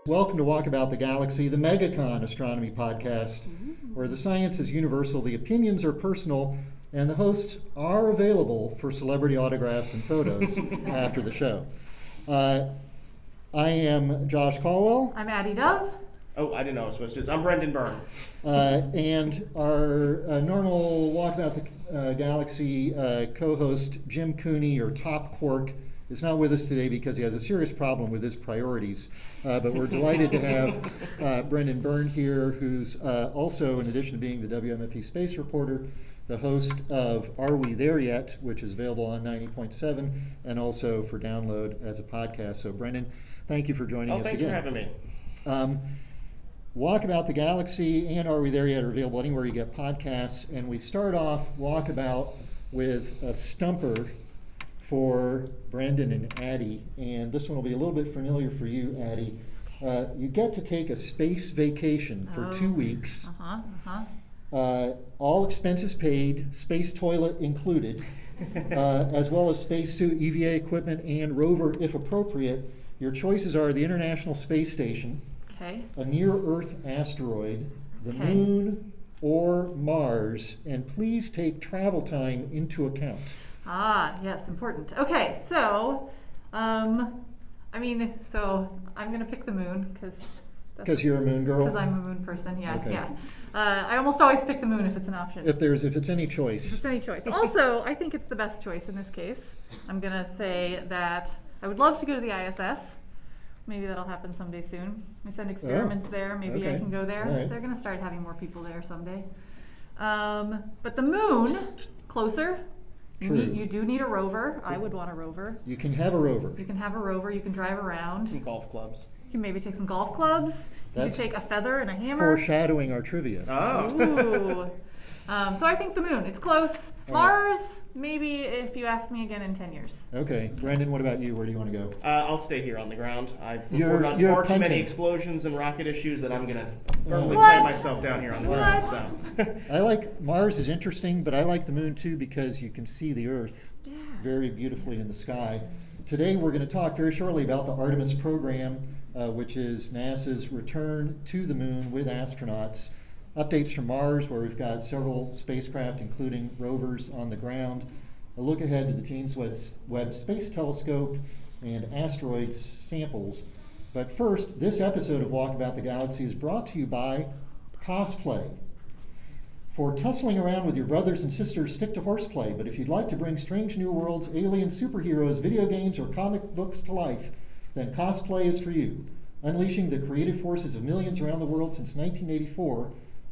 Welcome to Walkabout the Galaxy, the MEGACON astronomy podcast, where the science is universal, the opinions are personal, and the hosts are available for celebrity autographs and photos after the show. I am Josh Caldwell. I'm Addie Dove. Oh, I didn't know I was supposed to. I'm Brendan Byrne. And our normal Walkabout the Galaxy co-host, Jim Cooney, or Top Quark, is not with us today because he has a serious problem with his priorities. But we're delighted to have Brendan Byrne here, who's also, in addition to being the WMFE space reporter, the host of Are We There Yet?, which is available on 90.7 and also for download as a podcast. So Brendan, thank you for joining us again. Thanks for having me. Walkabout the Galaxy and Are We There Yet? Are available anywhere you get podcasts. And we start off Walkabout with a stumper for Brendan and Addie. And this one will be a little bit familiar for you, Addie. You get to take a space vacation for 2 weeks. All expenses paid, space toilet included, as well as spacesuit, EVA equipment, and rover if appropriate. Your choices are the International Space Station, a near-Earth asteroid, the Moon, or Mars, and please take travel time into account. Yes, important. Okay, so, I'm going to pick the Moon because you're a Moon girl? Because I'm a Moon person, yeah, okay. Yeah. I almost always pick the Moon if it's an option. If it's any choice. If it's any choice. Also, I think it's the best choice in this case. I'm going to say that I would love to go to the ISS. Maybe that'll happen someday soon. I send experiments there. Maybe I can go there. Right. They're going to start having more people there someday. But the Moon, closer. True. You do need a rover. I would want a rover. You can have a rover. You can have a rover. You can drive around. Some golf clubs. You can maybe take some golf clubs. You can take a feather and a hammer. Foreshadowing our trivia. Oh. Ooh. So I think the Moon. It's close. Mars, maybe if you ask me again in 10 years. Okay. Brendan, what about you? Where do you want to go? I'll stay here on the ground. I've reported on far too many explosions and rocket issues that I'm going to firmly plant myself down here on the ground. So. Mars is interesting, but I like the Moon too because you can see the Earth very beautifully in the sky. Today we're going to talk very shortly about the Artemis program, which is NASA's return to the Moon with astronauts. Updates from Mars, where we've got several spacecraft, including rovers on the ground. A look ahead to the James Webb Space Telescope and asteroid samples. But first, this episode of Walkabout the Galaxy is brought to you by Cosplay. For tussling around with your brothers and sisters, stick to horseplay. But if you'd like to bring strange new worlds, alien superheroes, video games, or comic books to life, then Cosplay is for you. Unleashing the creative forces of millions around the world since 1984,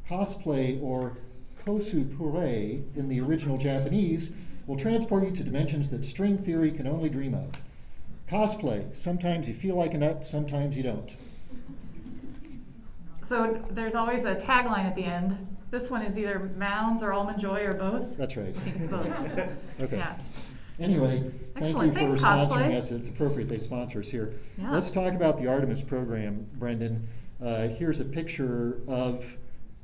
Cosplay, or Cosplay in the original Japanese, will transport you to dimensions that string theory can only dream of. Cosplay. Sometimes you feel like a nut, sometimes you don't. So there's always a tagline at the end. This one is either Mounds or Almond Joy or both. That's right. I think it's both. Okay. Yeah. Anyway, Excellent. thank you for Thanks, sponsoring Cosplay. us. It's appropriate they sponsor us here. Yeah. Let's talk about the Artemis program, Brendan. Here's a picture of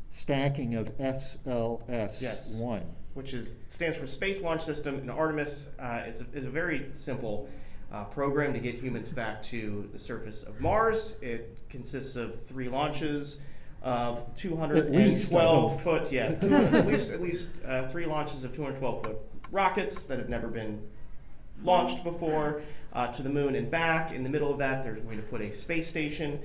stacking of SLS-1. Which stands for Space Launch System, and Artemis is a very simple program to get humans back to the surface of Mars. It consists of 3 launches of 212 foot. Yes, at least 3 launches of 212 foot rockets that have never been launched before to the Moon and back. In the middle of that, they're going to put a space station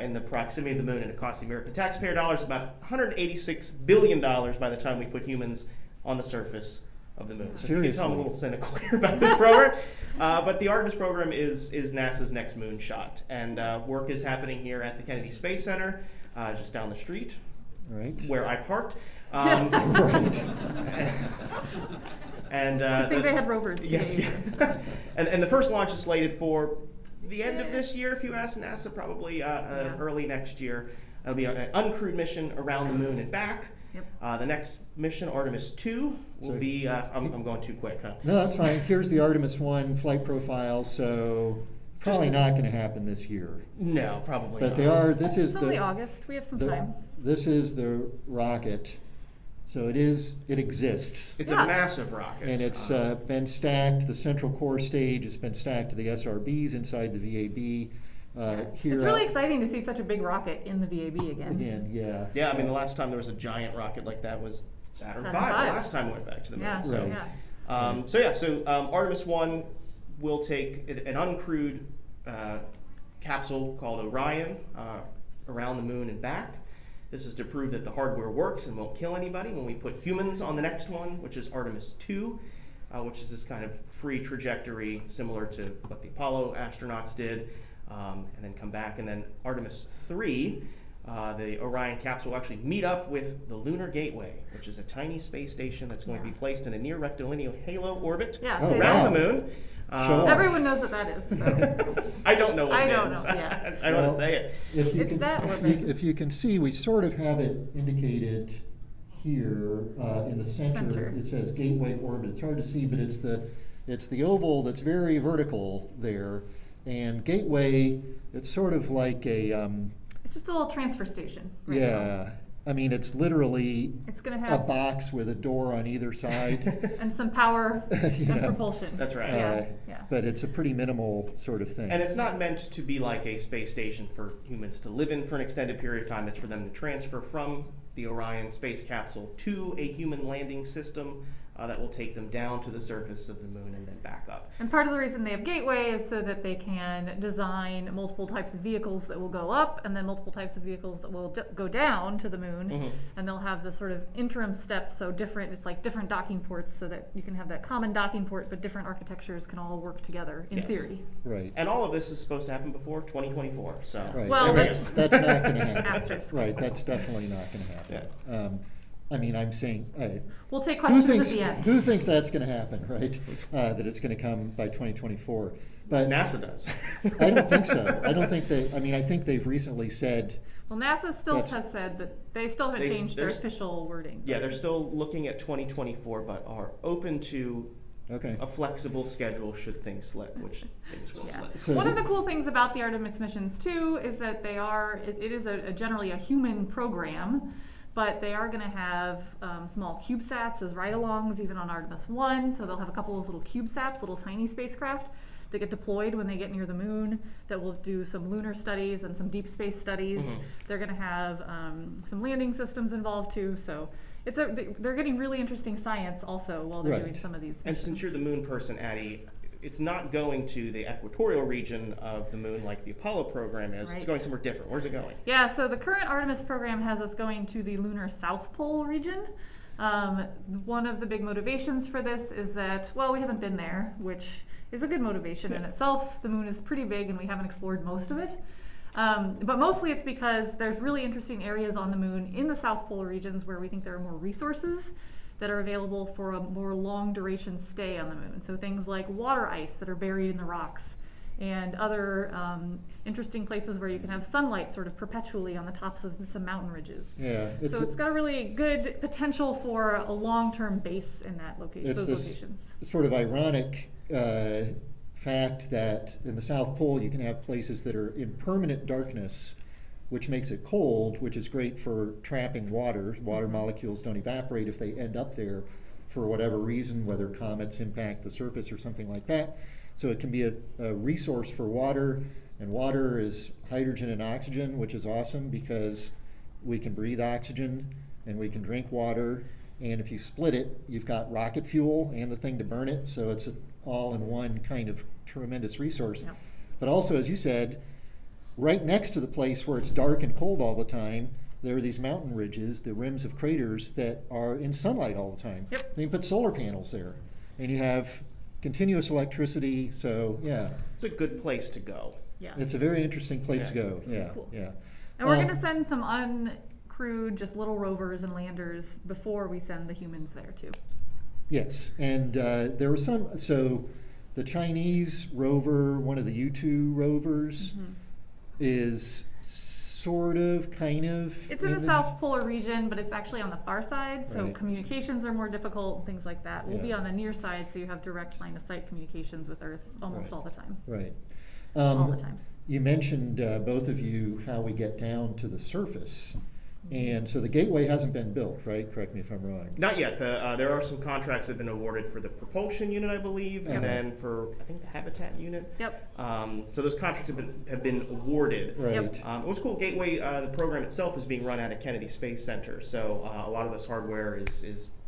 in the proximity of the Moon, and it costs the American taxpayer dollars about $186 billion by the time we put humans on the surface of the Moon. So Seriously? you can tell I'm a little cynical here about this program. But the Artemis program is NASA's next moon shot. And work is happening here at the Kennedy Space Center, just down the street, where I parked. Right. And I think they had rovers. Yes. And the first launch is slated for the end of this year, if you ask NASA, probably early next year. It'll be an uncrewed mission around the Moon and back. Yep. The next mission, Artemis 2, will be, I'm going too quick, huh? No, that's fine. Here's the Artemis 1 flight profile, so probably not going to happen this year. No, probably but not. they are, this is it's only August. We have some time. This is the rocket. So it exists. It's a massive rocket. And it's been stacked, the central core stage has been stacked to the SRBs inside the VAB. Here, It's really exciting to see such a big rocket in the VAB again. Again, yeah. Yeah, I mean, the last time there was a giant rocket like that was Saturn V. Saturn V. The last time we went back to the moon. Yeah, So, Right. so Artemis 1 will take an uncrewed capsule called Orion around the moon and back. This is to prove that the hardware works and won't kill anybody when we put humans on the next one, which is Artemis 2, which is this kind of free trajectory similar to what the Apollo astronauts did, and then come back. And then Artemis 3, the Orion capsule will actually meet up with the Lunar Gateway, which is a tiny space station that's going to be placed in a near rectilinear halo orbit Yeah, around the moon. Show off. Everyone knows what that is. So. I don't know what I it don't is. know, yeah. I don't want to say it. If you It's can, that orbit. if you can see, we sort of have it indicated here in the center. It says Gateway Orbit. It's hard to see, but it's the oval that's very vertical there. And Gateway, it's sort of like a It's just a little transfer station. Right now. yeah. I mean, it's literally It's going to a have box with a door on either side. and some power You and know. propulsion. That's right. Yeah. But it's a pretty minimal sort of thing. And it's not meant to be like a space station for humans to live in for an extended period of time. It's for them to transfer from the Orion space capsule to a human landing system that will take them down to the surface of the moon and then back up. And part of the reason they have Gateway is so that they can design multiple types of vehicles that will go up and then multiple types of vehicles that will go down to the moon. Mhm. And they'll have this sort of interim step, so different, it's like different docking ports so that you can have that common docking port, but different architectures can all work together in Yes. theory. Right. And all of this is supposed to happen before 2024. So Right. Well, And there we that's go. not going to happen. Asterisk. Right. That's definitely not going to happen. I mean, I'm saying, We'll take who questions thinks at the end. who thinks that's going to happen, right? That it's going to come by 2024. But NASA does. I don't think so. I don't think they. I mean, I think they've recently said. Well, NASA still That's- has said that they still haven't changed their official wording. Yeah, they're still looking at 2024, but are open to Okay. a flexible schedule should things slip, which things will Yeah. slip. So One of the cool things about the Artemis missions too is that they are, it is generally a human program, but they are going to have small CubeSats as ride-alongs even on Artemis 1, so they'll have a couple of little CubeSats, little tiny spacecraft that get deployed when they get near the moon that will do some lunar studies and some deep space studies. Mhm. They're going to have some landing systems involved too, so they're getting really interesting science also while they're Right. doing some of these And since you're the moon person, Addie, it's not going to the equatorial region of the moon like the Apollo program is. It's Right. going somewhere different. Where's it going? Yeah, so the current Artemis program has us going to the lunar South Pole region. One of the big motivations for this is that, well, we haven't been there, which is a good motivation in itself. The moon is pretty big and we haven't explored most of it. But mostly it's because there's really interesting areas on the moon in the South Pole regions where we think there are more resources that are available for a more long duration stay on the moon. So things like water ice that are buried in the rocks and other interesting places where you can have sunlight sort of perpetually on the tops of some mountain ridges. yeah, So it's got a really good potential for a long-term base in that location, it's those this locations. sort of ironic fact that in the South Pole you can have places that are in permanent darkness, which makes it cold, which is great for trapping water. Water molecules don't evaporate if they end up there for whatever reason, whether comets impact the surface or something like that. So it can be a resource for water, and water is hydrogen and oxygen, which is awesome because we can breathe oxygen and we can drink water. And if you split it, you've got rocket fuel and the thing to burn it. So it's an all-in-one kind of tremendous resource. Yep. But also, as you said, right next to the place where it's dark and cold all the time, there are these mountain ridges, the rims of craters that are in sunlight all the time. Yep. You can put solar panels there, and you have continuous electricity. So yeah, It's a good place to go. Yeah. it's a very interesting place to Yeah. go. Yeah, Cool. yeah. And we're Um, going to send some uncrewed, just little rovers and landers before we send the humans there too. Yes, and there was some. So the Chinese rover, one of the U2 rovers, is sort of, kind of. It's in the South Polar region, but it's actually on the far side, so Right. communications are more difficult and things like that. We'll be Yeah. on the near side, so you have direct line of sight communications with Earth almost Right. all the time. Right. All the time. You mentioned, both of you, how we get down to the surface. And so the gateway hasn't been built, right? Correct me if I'm wrong. Not yet. There are some contracts that have been awarded for the propulsion unit, I believe, and then for, I think, the habitat unit. Yep. So those contracts have been awarded. Right. Yep. It was cool. Gateway, the program itself is being run out of Kennedy Space Center, so a lot of this hardware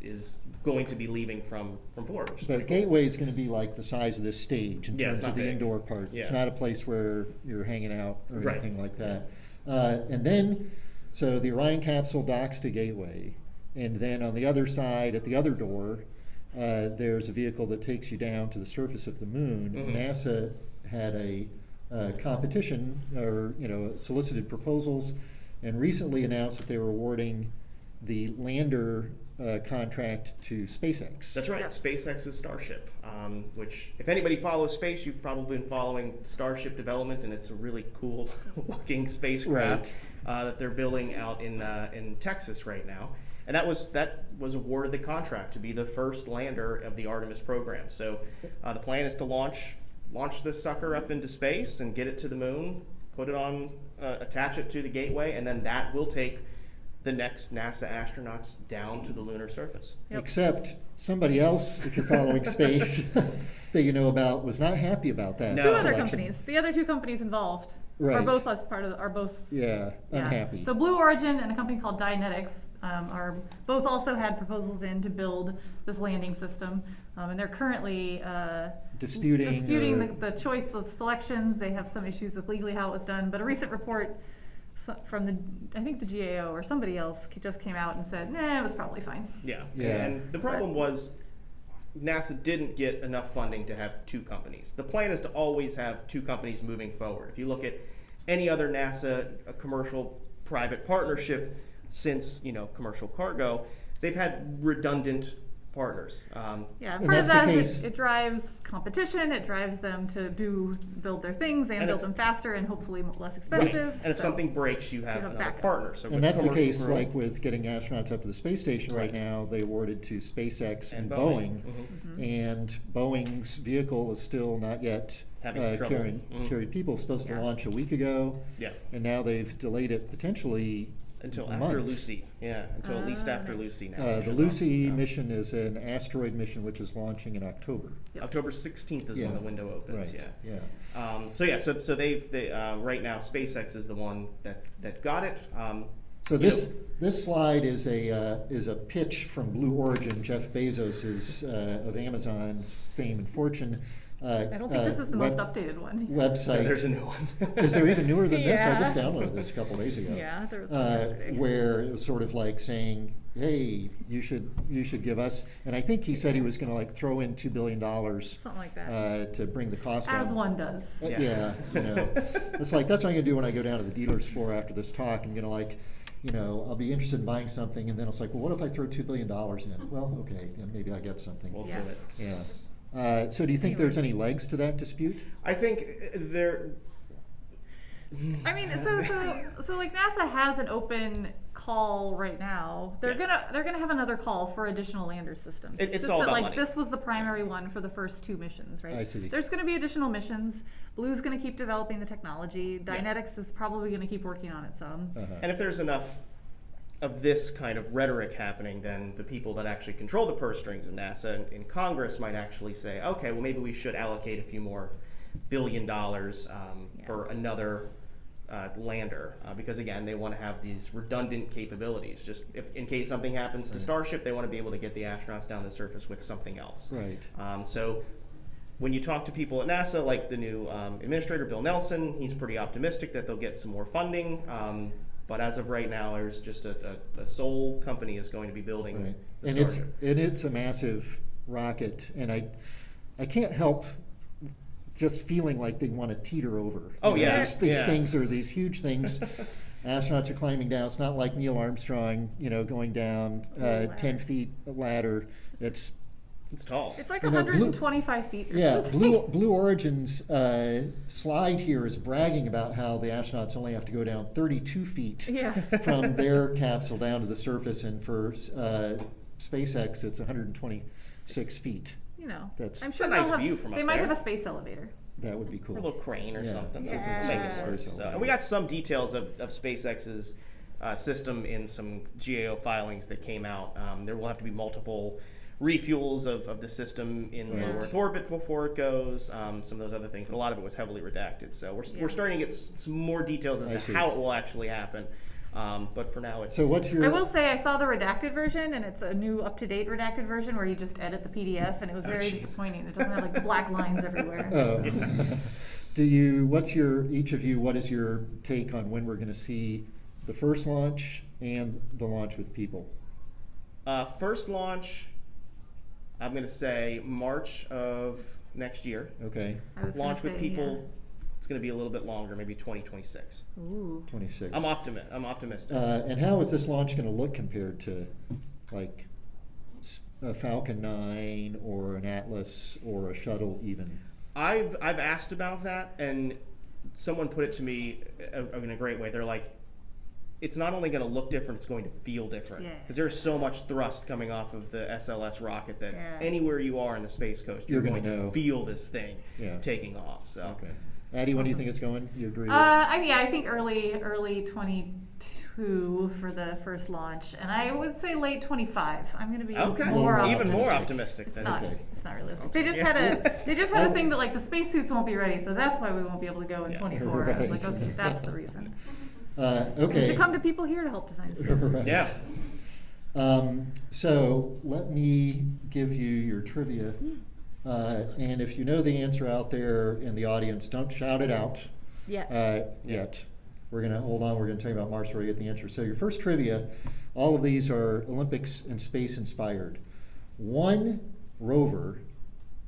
is going to be leaving from Florida. Which is But pretty cool. gateway is going to be like the size of this stage in Yeah, it's terms of not the big. indoor part. Yeah. It's not a place where you're hanging out or Right. anything like that. And then, so the Orion capsule docks to gateway, and then on the other side, at the other door, there's a vehicle that takes you down to the surface of the moon. Mhm. NASA had a competition, or solicited proposals, and recently announced that they were awarding the lander contract to SpaceX. That's right, Yes. SpaceX's Starship, which, if anybody follows space, you've probably been following Starship development, and it's a really cool looking spacecraft that they're building out in Texas right now. And that was awarded the contract to be the first lander of the Artemis program. So the plan is to launch this sucker up into space and get it to the moon, put it on, attach it to the gateway, and then that will take the next NASA astronauts down to the lunar surface. Yep. Except somebody else, if you're following space, that you know about, was not happy about that. No. Two other selection. companies. The other two companies involved are Right. both us part of. Are both. Yeah, Yeah. unhappy. So Blue Origin and a company called Dynetics are both also had proposals in to build this landing system, and they're currently disputing the choice of selections. They have some issues with legally how it was done, but a recent report from I think the GAO or somebody else just came out and said, nah, it was probably fine. Yeah. Yeah. And the problem was NASA didn't get enough funding to have two companies. The plan is to always have two companies moving forward. If you look at any other NASA commercial private partnership since commercial cargo, they've had redundant partners. Yeah, And part of that's the that case. is it drives competition. It drives them to build their things and And build if- them faster and hopefully less Right. expensive. And if so- something breaks, you have have another backup. partner. So And with that's the commercial case crew- like with getting astronauts up to the space station right Right. now. They awarded to SpaceX and And Boeing. Boeing. Mhm. Mm-hmm. And Boeing's vehicle is still not yet Having trouble. Mhm. carried people. Supposed to Yeah. launch a week ago, Yeah. and now they've delayed it potentially Until months. after Lucy. Yeah. Until at least after Okay. Lucy now. which The is Lucy on- mission is an asteroid mission which is launching in October. Yep. October 16th is Yeah. when the window opens. Right. Yeah. Yeah. So they right now SpaceX is the one that got it. So You this slide is a pitch from Blue Origin, Jeff Bezos's of Amazon's fame and fortune. I don't think this is the most updated one. Website. There's a new one. Is there even newer than this? I Yeah. just downloaded this a couple days ago. Yeah, there was one yesterday. Where it was sort of like saying, "Hey, you should give us." And I think he said he was going to like throw in $2 billion Something like that. to bring the cost down. As one does. Yeah, it's like that's what I'm gonna do when I go down to the dealer's floor after this talk. I'm gonna I'll be interested in buying something, and then it's like, well, what if I throw $2 billion in? Well, okay, then maybe I get something. We'll Yeah. do it. Yeah. So do you think there's any legs to that dispute? I think there. I mean, so like NASA has an open call right now. They're Yeah. gonna have another call for additional lander systems. It's just all that, about like money. this was the primary one for the first two missions, right? I see. There's gonna be additional missions. Blue's gonna keep developing the technology. Dynetics is probably gonna keep working on its own. Uh-huh. And if there's enough of this kind of rhetoric happening, then the people that actually control the purse strings in NASA and in Congress might actually say, okay, well, maybe we should allocate a few more $1 billion for another lander, because again, they want to have these redundant capabilities. Just if in case something happens to Starship, they want to be able to get the astronauts down to the surface with something else. Right. So when you talk to people at NASA, like the new administrator, Bill Nelson, he's pretty optimistic that they'll get some more funding. But as of right now, there's just a sole company is going to be building Right. the And Starship. it's a massive rocket, and I can't help just feeling like they want to teeter over. Oh, You know, yeah, these yeah. things are these huge things. Astronauts are climbing down. It's not like Neil Armstrong, going down ladder. 10 feet ladder. It's It's tall. It's like You know, 125 feet or yeah. something. Blue Origin's slide here is bragging about how the astronauts only have to go down 32 feet Yeah. from their capsule down to the surface, and for SpaceX, it's 126 feet. That's- I'm It's sure a nice they'll have, view from they up might there. have a space elevator. That would be cool. Or a little crane or Yeah. something. Yeah. Make it work. Space So, elevator. and we got some details of SpaceX's system in some GAO filings that came out. There will have to be multiple refuels of the system in low Earth orbit before it goes, some of those other things, but a lot of it was heavily redacted. So we're starting to get some more details as to how it will actually happen. But for now, it's... So what's your... I will say I saw the redacted version, and it's a new up-to-date redacted version where you just edit the PDF, and it was very disappointing. It doesn't have like black lines everywhere. Oh. Each of you, what is your take on when we're going to see the first launch and the launch with people? First launch, I'm going to say March of next year. Okay. Launch with people, it's going to be a little bit longer, maybe 2026. Ooh. 26. I'm optimistic. And how is this launch going to look compared to, like, a Falcon 9 or an Atlas or a shuttle even? I've asked about that, and someone put it to me in a great way. They're like, it's not only going to look different, it's going to feel different. Because there's so much thrust coming off of the SLS rocket that anywhere you are in the Space Coast, you're going to feel this thing taking off. So. Okay. Addie, when do you think it's going? You agree with I think early 22 for the first launch, and I would say late 25. I'm going to be more optimistic. Even more optimistic than It's not realistic. They just had a thing that like the spacesuits won't be ready, so that's why we won't be able to go in 24. Right. I was like, okay, that's the reason. Okay. You should come to people here to help design space. Right. Yeah. So let me give you your trivia. And if you know the answer out there in the audience, don't shout it out yet. We're going to hold on. We're going to tell you about Mars before we get the answer. So your first trivia, all of these are Olympics and space inspired. One rover,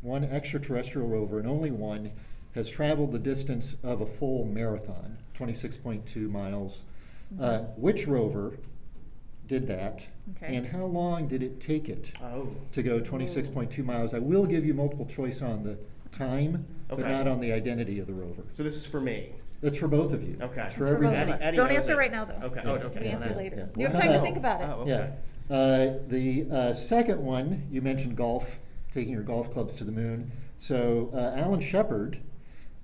one extraterrestrial rover, and only one, has traveled the distance of a full marathon, 26.2 miles. Which rover did that? Okay. And how long did it take it to go 26.2 miles? I will give you multiple choice on the time, but not on the identity of the rover. So this is for me. It's for both of you. Okay. It's for everybody. Don't answer right now, though. Okay. Yeah. Okay. Answer later. Yeah. You have time to think about it. Oh, okay. Yeah. The second one, you mentioned golf, taking your golf clubs to the moon. So Alan Shepard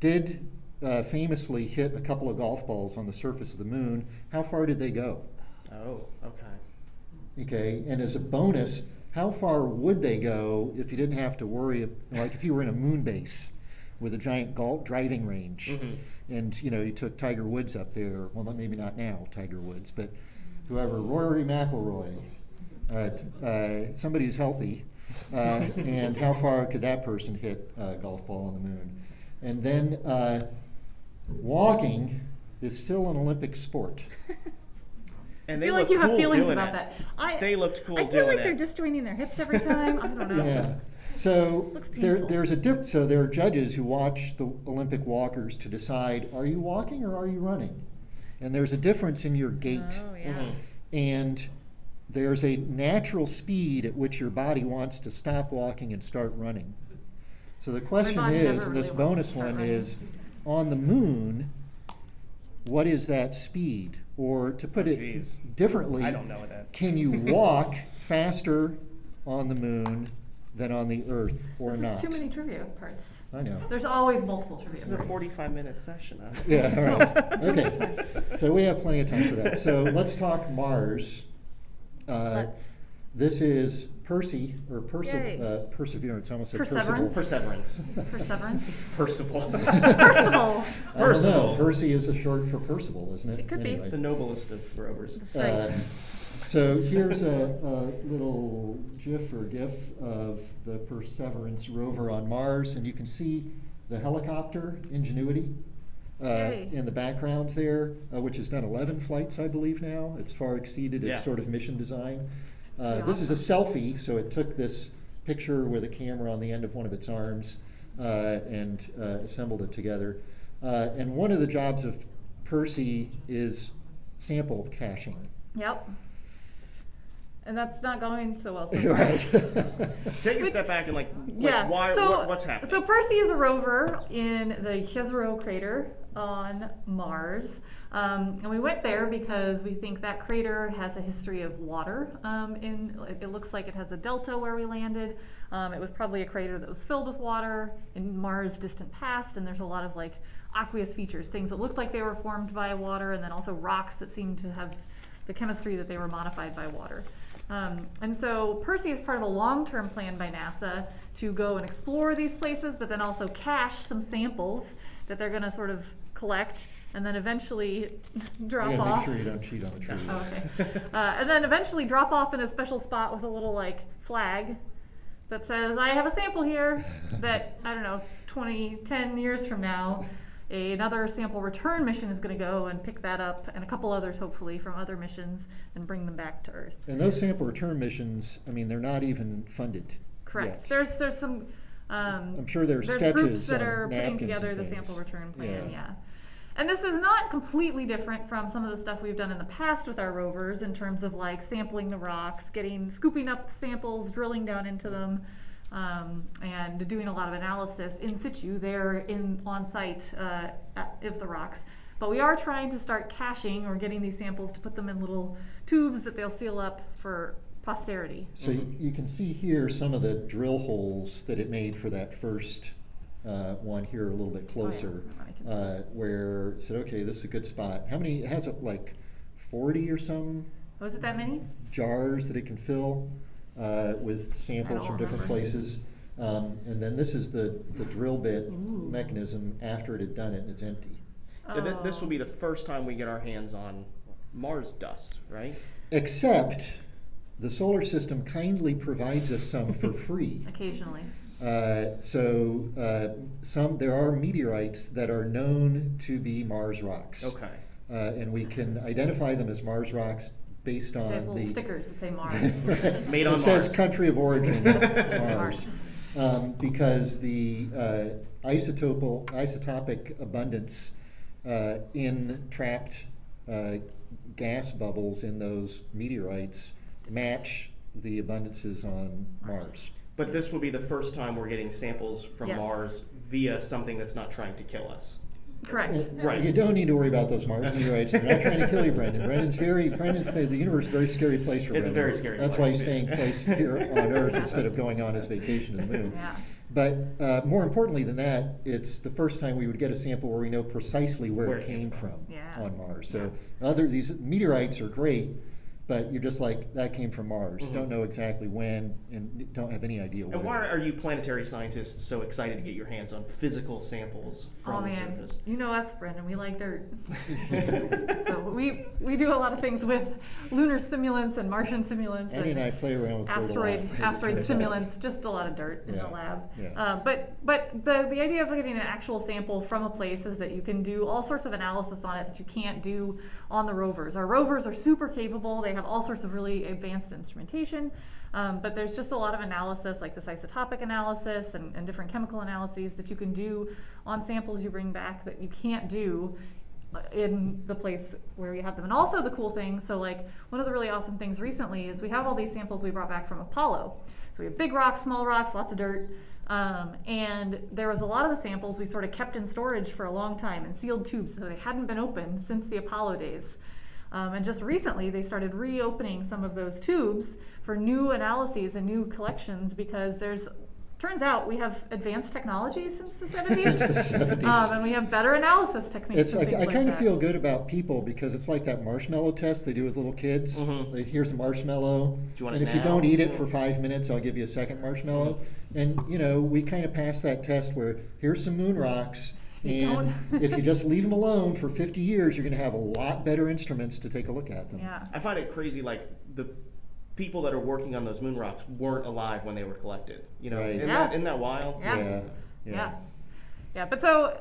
did famously hit a couple of golf balls on the surface of the moon. How far did they go? Oh, okay. Okay, and as a bonus, how far would they go if you didn't have to worry, like if you were in a moon base with a giant golf driving range, and you took Tiger Woods up there, well, maybe not now, Tiger Woods, but whoever, Rory McIlroy, somebody who's healthy, and how far could that person hit a golf ball on the moon? And then walking is still an Olympic sport. And I feel like you have feelings about that. They looked cool doing it. I feel like they're disjoining their hips every time. I don't know. Yeah. So Looks painful. there's a difference. So there are judges who watch the Olympic walkers to decide, are you walking or are you running? And there's a difference in your gait. Oh, yeah. And there's a natural speed at which your body wants to stop walking and start running. So the question body is, never and this really wants bonus to start one running. is, on the moon, what is that speed? Or to put it differently, I don't know what that is. can you walk faster on the moon than on the Earth or This not? is too many trivia parts. I know. There's always multiple trivia This is a parts. 45-minute session. Yeah, all right. Okay. So we have plenty of time for that. So let's talk Mars. Let's. This is Percy, or Yay. Perseverance. I almost said Perseverance? Percival. Perseverance. Percival. Percival. I don't know. Percy is a short for Percival, isn't it? It could be. Anyway. The noblest of rovers. Right. So here's a little GIF of the Perseverance rover on Mars, and you can see the helicopter Ingenuity in the background there, which has done 11 flights, I believe now. It's far exceeded its sort of mission design. This is a selfie, so it took this picture with a camera on the end of one of its arms and assembled it together. And one of the jobs of Percy is sample caching. Yep. And that's not going so well so far. Right. Take a step back and why? What's happening? So Percy is a rover in the Jezero crater on Mars. And we went there because we think that crater has a history of water. It looks like it has a delta where we landed. It was probably a crater that was filled with water in Mars' distant past, and there's a lot of aqueous features, things that looked like they were formed by water, and then also rocks that seem to have the chemistry that they were modified by water. And so Percy is part of a long-term plan by NASA to go and explore these places, but then also cache some samples that they're going to sort of collect and then eventually drop Yeah, off. make sure you don't cheat on the trivia. Oh, okay. And then eventually drop off in a special spot with a little like flag that says, I have a sample here that, I don't know, 10 years from now, another sample return mission is going to go and pick that up, and a couple others hopefully from other missions, and bring them back to Earth. And those sample return missions, I mean, they're not even funded Correct. yet. There's some I'm sure there's groups sketches that on are putting napkins together and the things. sample return plan, Yeah. yeah. And this is not completely different from some of the stuff we've done in the past with our rovers in terms of like sampling the rocks, scooping up the samples, drilling down into them, and doing a lot of analysis in situ there on site of the rocks. But we are trying to start caching or getting these samples to put them in little tubes that they'll seal up for posterity. So you can see here some of the drill holes that it made for that first one here a little bit closer, I can see. where it said, okay, this is a good spot. How many, has it like 40 or some Was it that many? jars that it can fill with samples I from don't different remember. places? And then this is the drill bit Ooh. mechanism after it had done it and it's empty. Yeah, this Oh. will be the first time we get our hands on Mars dust, right? Except the solar system kindly provides us some for free. Occasionally. There are meteorites that are known to be Mars rocks. Okay. And we can identify them as Mars rocks based They have on little the stickers that say Mars. Made on it says Mars. country of origin Mars. Mars, because the isotopic abundance in trapped gas bubbles in those meteorites match the abundances on Mars. But this will be the first time we're getting samples from Yes. Mars via something that's not trying to kill us. Correct. Right. You don't need to worry about those Mars meteorites. They're not trying to kill you, Brendan. The universe is a very scary place for It's a Brendan. very scary That's place, why he's yeah. staying placed here on Earth instead of going on his vacation to the moon. Yeah. But more importantly than that, it's the first time we would get a sample where we know precisely where it came from Yeah. on Mars. So these meteorites are great, but you're just like, that came from Mars. Mhm. Don't know exactly when and don't have any idea where. And why are you planetary scientists so excited to get your hands on physical samples from Oh the man, surface? you know us, Brendan. We like dirt. So we do a lot of things with lunar simulants and Martian simulants Annie and I and play around with dirt a lot, asteroid as it turns out. simulants. Just a lot of dirt in Yeah, the lab. yeah. But the idea of getting an actual sample from a place is that you can do all sorts of analysis on it that you can't do on the rovers. Our rovers are super capable. They have all sorts of really advanced instrumentation. But there's just a lot of analysis, like this isotopic analysis and different chemical analyses that you can do on samples you bring back that you can't do in the place where you have them. And also the cool thing, so like one of the really awesome things recently is we have all these samples we brought back from Apollo. So we have big rocks, small rocks, lots of dirt. And there was a lot of the samples we sort of kept in storage for a long time in sealed tubes, so they hadn't been opened since the Apollo days. And just recently, they started reopening some of those tubes for new analyses and new collections because turns out we have advanced technology since the 70s. Since the 70s. And we have better analysis techniques. It's and like, things I like kind of that. feel good about people because it's like that marshmallow test they do with little kids. Mhm. Here's a marshmallow, you want and it if you now? don't eat it for 5 minutes, I'll give you a second marshmallow. And we kind of passed that test where here's some moon rocks, You and don't- if you just leave them alone for 50 years, you're going to have a lot better instruments to take a look at them. Yeah. I find it crazy, like the people that are working on those moon rocks weren't alive when they were collected. Right. Isn't that wild? Yeah. Yeah. Yeah, but so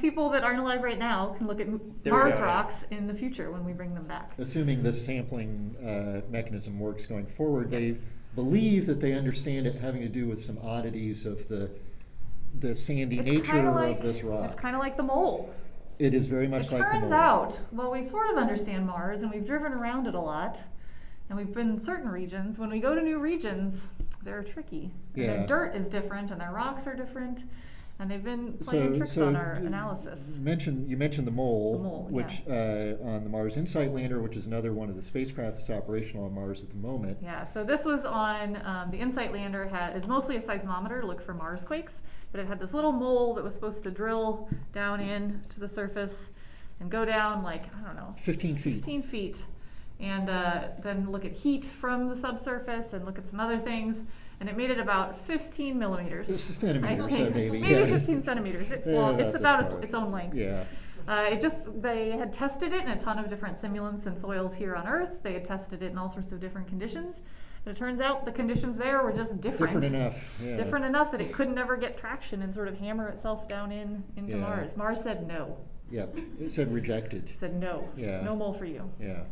people that aren't alive right now can look at There we Mars go, yeah. rocks in the future when we bring them back. Assuming this sampling mechanism works going forward, Yes. they believe that they understand it having to do with some oddities of the sandy It's nature kinda of this rock. It's kind of like the mole. It is very much It like the turns mole. out, well, we sort of understand Mars and we've driven around it a lot. And we've been in certain regions. When we go to new regions, they're tricky. And Yeah. their dirt is different and their rocks are different. And they've been playing tricks on our analysis. You mentioned the mole, The mole, which on the Mars Insight lander, which is another one of the spacecraft that's operational on Mars at the moment. Yeah, so this was on the InSight lander. Is mostly a seismometer to look for Mars quakes, but it had this little mole that was supposed to drill down in to the surface and go down like, I don't know, 15 feet. 15 feet and then look at heat from the subsurface and look at some other things. And it made it about 15 millimeters. It's a centimeter, I so think. maybe. Maybe Yeah. 15 centimeters. It's Yeah, long. It's that's about far. its own length. Yeah. They had tested it in a ton of different simulants and soils here on Earth. They had tested it in all sorts of different conditions. But it turns out the conditions there were just different. Different enough. Yeah. Different enough that it couldn't ever get traction and sort of hammer itself down into Yeah. Mars. Mars said no. Yep. It said rejected. It said no. Yeah. No mole for you. Yeah.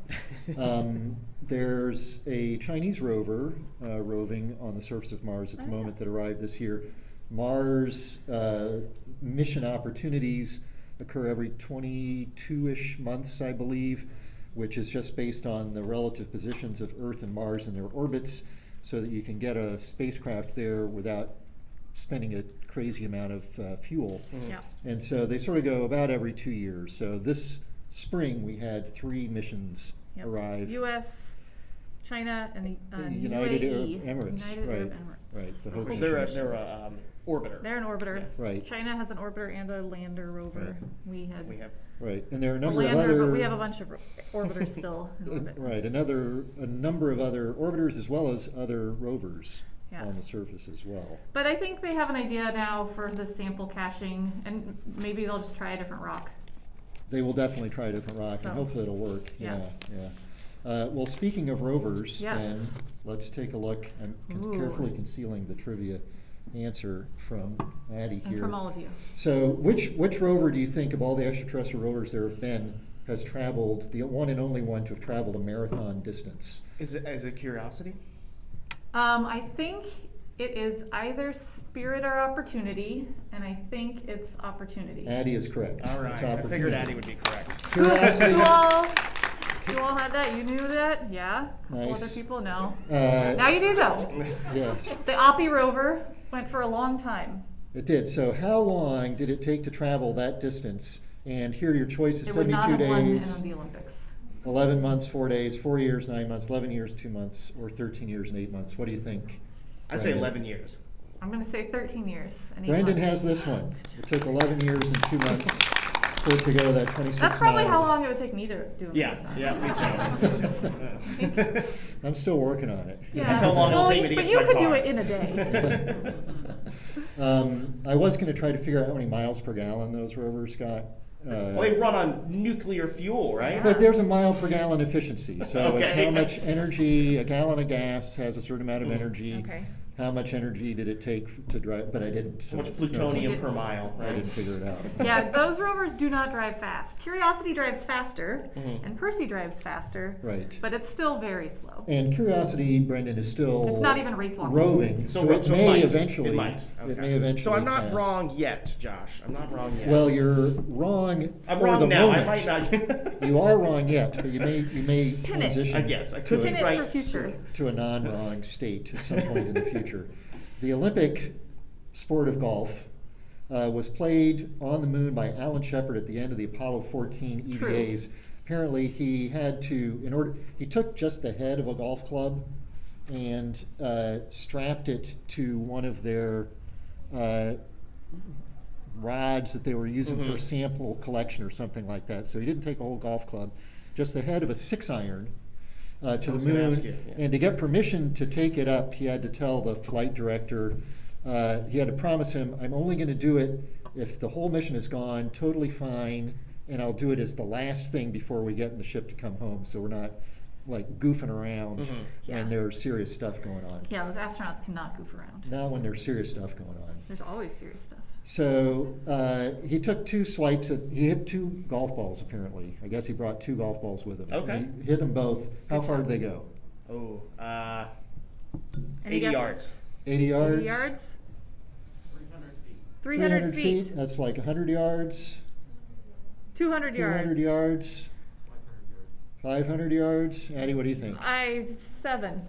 There's a Chinese rover roving on the surface of Mars at the moment that arrived this year. Mars mission opportunities occur every 22-ish months, I believe, which is just based on the relative positions of Earth and Mars in their orbits, so that you can get a spacecraft there without spending a crazy amount of fuel. Yeah. And so they sort of go about every 2 years. So this spring we had 3 missions Yep. arrive. U.S., China, and the United UAE. Arab Emirates, United right? Arab Emirates. Right. The Hope Which mission. they're a orbiter. They're an orbiter. Right. China has an orbiter and a lander rover. We have Right, and there are a a number of lander, other. but we have a bunch of orbiters still in orbit. Right, a number of other orbiters as well as other rovers Yeah. on the surface as well. But I think they have an idea now for the sample caching, and maybe they'll just try a different rock. They will definitely try a different rock, So, and hopefully it'll work. yeah. Yeah. Well, speaking of rovers, Yes. then let's take a look. I'm Ooh. carefully concealing the trivia answer from Addie And here. from all of you. So, which rover do you think of all the extraterrestrial rovers there have been has traveled, the one and only one to have traveled a marathon distance? Is it Curiosity? I think it is either Spirit or Opportunity, and I think it's Opportunity. Addie is correct. All right. It's I figured Opportunity. Addie would be correct. Curiosity. You all had that? You knew that? Yeah? A couple Nice. other people? No. Uh, Now you do though. Yes, The Oppie rover went for a long time. it did. So how long did it take to travel that distance? And here are your choices: It would not 72 have won days, in the Olympics. 11 months, 4 days, 4 years, 9 months, 11 years, 2 months, or 13 years and 8 months. What do you think? I say Brandon? 11 years. I'm going to say 13 years. And 8 Brandon months. has this one. It took 11 years and 2 months for it to go that 26 That's probably miles. how long it would take me to do a Yeah, marathon. me too. Me too. I'm still working on it. Yeah. That's how long it'll Well, take me to but get you to my could do car. it in a day. I was going to try to figure out how many miles per gallon those rovers got. Well, they run on nuclear fuel, right? But there's a mile per gallon efficiency, so it's Okay. how much energy, a gallon of gas has a certain amount of energy. Okay. How much energy did it take to drive, but I didn't. So much no, plutonium You per didn't. mile, I right? didn't figure it out. Yeah, those rovers do not drive fast. Curiosity drives faster, Mhm. and Percy drives faster. Right. But it's still very slow. And Curiosity, Brendan, is still It's not even race walking. roving, so it it may might. eventually. It might. It Okay. may eventually. So I'm not pass. wrong yet, Josh. I'm not wrong yet. Well, you're wrong I'm for wrong the now. moment. I might not. You are wrong yet, but you may Pin it. transition. I guess I to could a- be Pin it right for future. soon. to a non-wrong state at some point in the future. The Olympic sport of golf was played on the moon by Alan Shepard at the end of the Apollo 14 EVAs. Apparently, he had to, he took just the head of a golf club and strapped it to one of their rods that they were using for sample collection or something like that. So he didn't take a whole golf club, just the head of a 6-iron. To I the was gonna moon, ask you, yeah. and to get permission to take it up, he had to tell the flight director, he had to promise him, I'm only going to do it if the whole mission is gone, totally fine, and I'll do it as the last thing before we get in the ship to come home, so we're not like goofing around Yeah. when there's serious stuff going on. Yeah, those astronauts cannot goof around. Not when there's serious stuff going on. There's always serious stuff. So he took 2 swipes he hit 2 golf balls apparently. I guess he brought 2 golf balls with him. Okay. He hit them both. How far did they go? Oh, Any 80 guesses? yards. 80 yards? 80 yards? 300 feet. 300 feet. That's like 100 yards. 200 yards. 200 yards. 500 yards. Addie, what do you think? 7.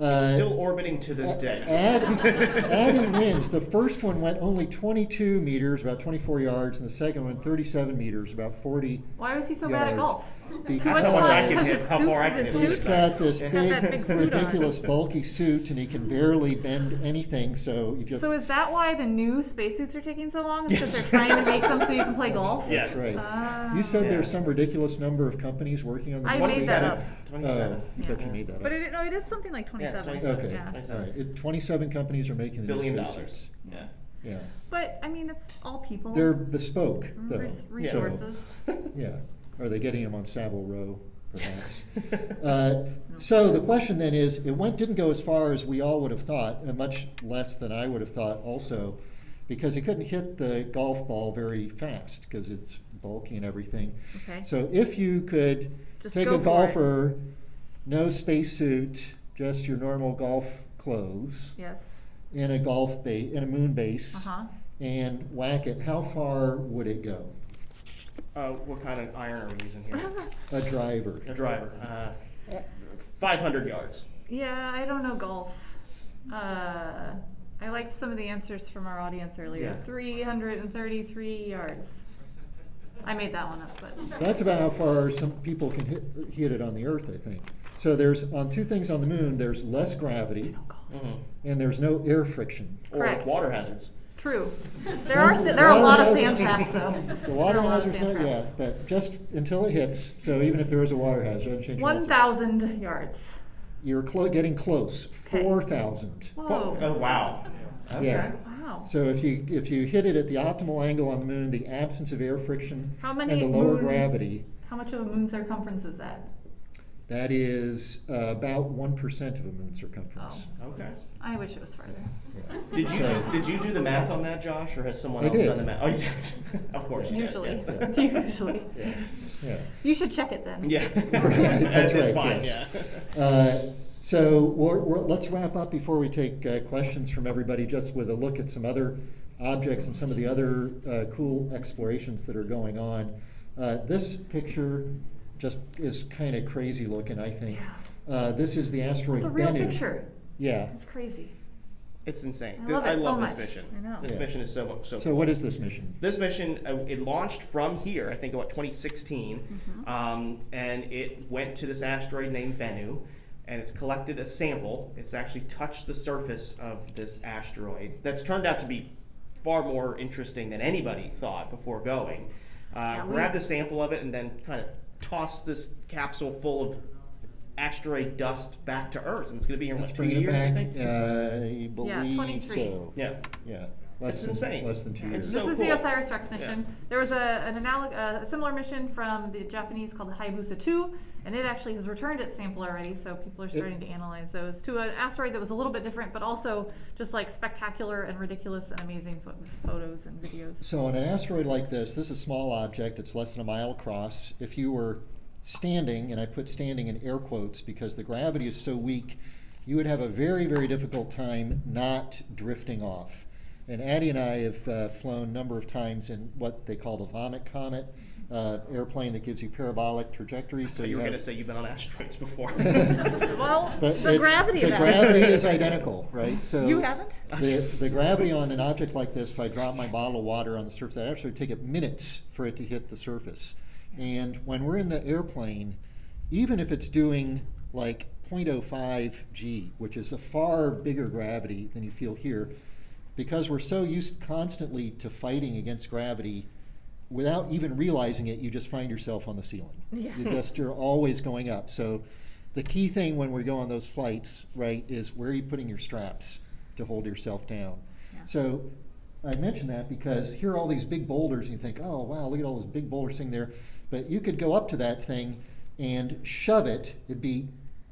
It's still orbiting to this day. Addie wins. The first one went only 22 meters, about 24 yards, and the second one 37 meters, about 40 Why was he so bad at yards. golf? Because Too much How much I fun, can 'cause hit, his how far I suit- can his hit. suit- he's got this Got that big, big suit on. ridiculous, bulky suit, and he can barely bend anything, so you just. So is that why the new spacesuits are taking so long? Because they're trying to make them so you can play golf? Yes. That's right. Ah. You said Yeah. there's some ridiculous number of companies working on the. I made that up. 27. Oh, you bet you made that up. But it is something like Yeah, it's 27. 27. Okay, Yeah. 27. all right. 27 companies are making the new $1 billion. spacesuits. Yeah. Yeah, But I mean, it's all people. they're bespoke, though. Resources. Yeah, are they getting them on Savile Row, perhaps? So the question then is, didn't go as far as we all would have thought, and much less than I would have thought also, because it couldn't hit the golf ball very fast, because it's bulky and everything. Okay. So if you could Just take go a for it. golfer, no spacesuit, just your normal golf clothes, Yes. in a moon base, Uh huh. and whack it, how far would it go? What kind of iron are we using here? A driver. A driver. 500 yards. Yeah, I don't know golf. I liked some of the answers from our audience earlier. Yeah. 333 yards. I made that one up, but That's about how far some people can hit it on the Earth, I think. So there's, on two things on the moon, there's less gravity, and there's no air friction. Or Correct. water hazards. True. There are a lot of sand traps though. The water There are a lot of hazard's sand not traps. yet, but just until it hits, so even if there is a water hazard, it doesn't change your answer. 1,000 yards. You're getting close, Okay. 4,000. Whoa. Oh, wow. Yeah. Wow. So if you hit it at the optimal angle on the moon, the absence of air friction How many and the lower moon- gravity, How much of a moon circumference is that? that is about 1% of a moon circumference. Okay. I wish it was farther. Yeah. Did you do the math on that, Josh, or has someone I else did. done the math? Oh, you did. Of course. you did, Usually. yes. Usually. Yeah. You should check it then. Yeah. That's It's right, fine. yes. Yeah. So let's wrap up before we take questions from everybody, just with a look at some other objects and some of the other cool explorations that are going on. This picture just is kind of crazy looking, I think. This is the asteroid It's a real Bennu. picture. Yeah. It's crazy. It's insane. I love it so this much. mission. I know. This Yeah. mission is so So what is this mission? This mission, it launched from here, I think, 2016, and it went to this asteroid named Bennu, and it's collected a sample. It's actually touched the surface of this asteroid. That's turned out to be far more interesting than anybody thought before going. Grabbed a sample of it and then kind of tossed this capsule full of asteroid dust back to Earth, and it's going to be here in Let's what, 2 bring it years, I back. think. I believe 23. so. Yeah. Yeah. It's insane. Less than 2 It's years. so This is the cool. OSIRIS-REx mission. There was a similar mission from the Japanese called the Hayabusa 2, and it actually has returned its sample already, so people are starting to analyze those to an asteroid that was a little bit different, but also just like spectacular and ridiculous and amazing photos and videos. So on an asteroid like this is a small object. It's less than a mile across. If you were standing, and I put standing in air quotes because the gravity is so weak, you would have a very, very difficult time not drifting off. And Addie and I have flown a number of times in what they call the vomit comet, airplane that gives you parabolic trajectories. So you were going to say you've been on asteroids before. Well, But the gravity of the that. gravity is identical, right? So You haven't? the gravity on an object like this, if I drop my bottle of water on the surface, that actually would take it minutes for it to hit the surface. And when we're in the airplane, even if it's doing like 0.05 G, which is a far bigger gravity than you feel here, because we're so used constantly to fighting against gravity, without even realizing it, you just find yourself on the ceiling. Yeah. You're always going up. So the key thing when we go on those flights, right, is where are you putting your straps to hold yourself down? Yeah. So I mention that because here are all these big boulders, and you think, oh, wow, look at all those big boulders sitting there. But you could go up to that thing and shove it. It'd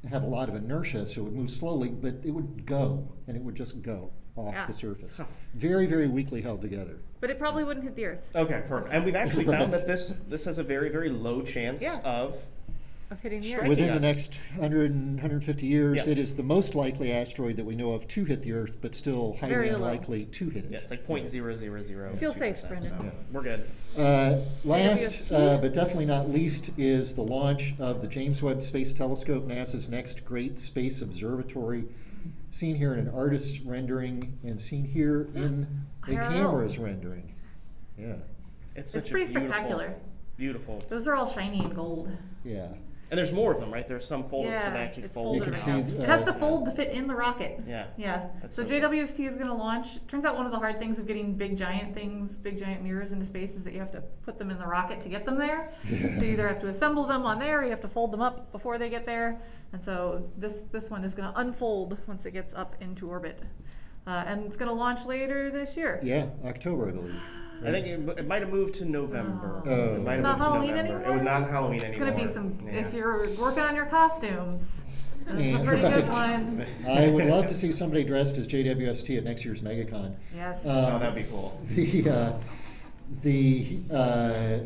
have a lot of inertia, so it would move slowly, but it would go, and it would just go off Yeah. the surface. Very, very weakly held together. But it probably wouldn't hit the Earth Okay, perfect. And we've actually found that this has a very, very low chance Yeah. of of hitting the Earth. Striking Within the us. next 100 and 150 years, Yeah. it is the most likely asteroid that we know of to hit the Earth, but still highly Very low. unlikely to hit it. yes, like 0.0002%. Feel safe, Brendan. So we're good. Last, JWST. but definitely not least, is the launch of the James Webb Space Telescope, NASA's next great space observatory, seen here in an artist's rendering and seen here in a IRL. camera's rendering. Yeah. It's such It's pretty a beautiful, spectacular. beautiful. Those are all shiny and gold. Yeah. And there's more of them, right? There's some folders that actually it's fold. folded You can around. see, It has to yeah. fold to fit in the rocket. Yeah. Yeah. That's So so cool. JWST is going to launch. Turns out one of the hard things of getting big giant things, big giant mirrors into space is that you have to put them in the rocket to get them there. So you either have to assemble them on there, or you have to fold them up before they get there. And so this one is going to unfold once it gets up into orbit. And it's going to launch later this year. Yeah, October, I believe. I think it might have moved to November. Oh. It might have It's not moved to Halloween November. anymore? It was not Halloween It's anymore. going to be some, Yeah. if you're working on your costumes, this is a pretty Right. good one. I would love to see somebody dressed as JWST at next year's MegaCon. Yes. Oh, that'd be cool. The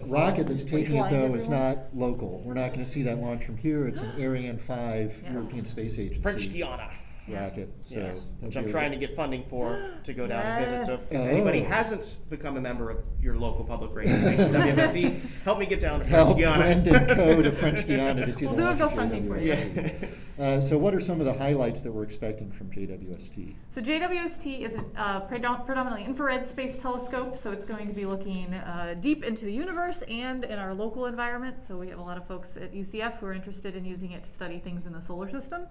rocket that's taking it, flying though, is everyone? not local. We're not going to see that launch from here. It's an Ariane 5 Yes. European Space Agency French Guiana. rocket. So Yes, which that'll I'm be trying to get funding for to go down and visit. So if Yes. anybody Oh. hasn't become a member of your local public radio station, WMFE, help me get down to French help Guiana. Brendan go to French Guiana to see We'll the do a launch of GoFundMe for you. JWST. So what are some of the highlights that we're expecting from JWST? So JWST is a predominantly infrared space telescope, so it's going to be looking deep into the universe and in our local environment. So we have a lot of folks at UCF who are interested in using it to study things in the solar system,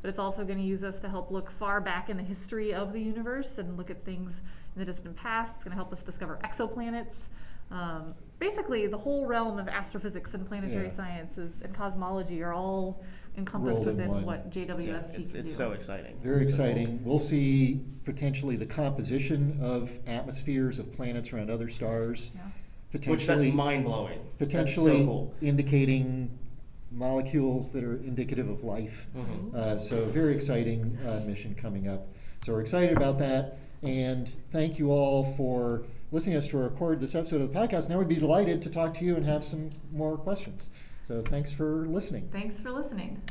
but it's also going to use us to help look far back in the history of the universe and look at things in the distant past. It's going to help us discover exoplanets. Basically, the whole realm of astrophysics and planetary Yeah. sciences and cosmology are all encompassed Rolled in within one. what JWST it's can do. so exciting. Very So cool. exciting. We'll see potentially the composition of atmospheres of planets around other stars. Yeah. Which that's mind-blowing. Potentially That's so cool. indicating molecules that are indicative of life. Mhm. So very exciting mission coming up. So we're excited about that. And thank you all for listening to us to record this episode of the podcast. Now we'd be delighted to talk to you and have some more questions. So thanks for listening. Thanks for listening.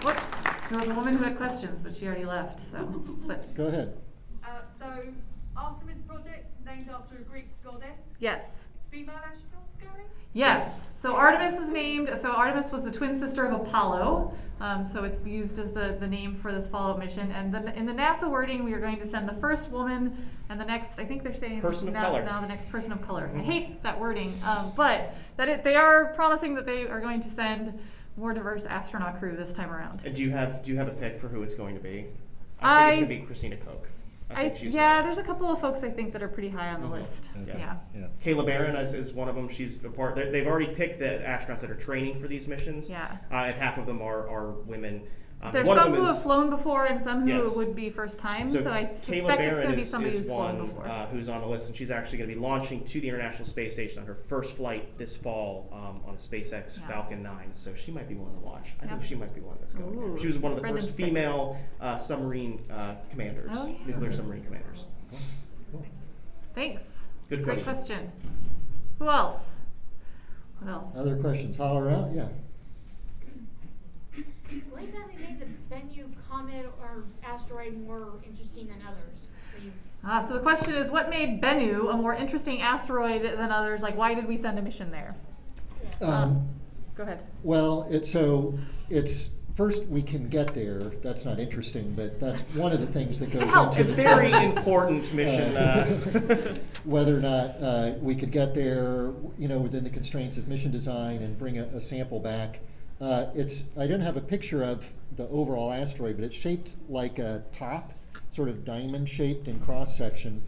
Whoops, there was a woman who had questions, but she already left, so, but, Go ahead. So, Artemis project named after a Greek goddess. yes. Female astronauts going? Yes, so Artemis is named, so Artemis was the twin sister of Apollo, so it's used as the name for this follow-up mission, and then in the NASA wording, we are going to send the first woman, and the next, I think they're saying Person of now, color. now the next person of color. I hate that wording, but they are promising that they are going to send more diverse astronaut crew this time around. And do you have a pick for who it's going to be? I think it's going to be Christina Koch. I think she's yeah, going. there's a couple of folks I think that are pretty high on the Mhm. list. Okay. Yeah. Yeah. Kayla Byrne is one of them. She's a part. They've already picked the astronauts that are training for these missions. Yeah. And half of them are women. There's one some of them who is, have flown before and some who Yes. would be first time, So so I Kayla suspect it's going to Byrne be is somebody who's flown one before. who's on the list, and she's actually going to be launching to the International Space Station on her first flight this fall on a SpaceX Yeah. Falcon 9. So she might be one to watch. I think Yep. she might be one that's going there. Ooh, She was one of the Brendan's first pick. female submarine commanders, Oh, yeah. nuclear submarine commanders. Cool. Thanks. Good Great question. Who else? What else? Other questions? Holler out. Yeah. What exactly made the Bennu comet or asteroid more interesting than others for you? So the question is, what made Bennu a more interesting asteroid than others? Like, why did we send a mission there? Go ahead. Well, it's first we can get there. That's not interesting, but that's one of the things that goes helps. into A the very important mission. whether or not we could get there, within the constraints of mission design and bring a sample back. I didn't have a picture of the overall asteroid, but it's shaped like a top, sort of diamond shaped in cross section,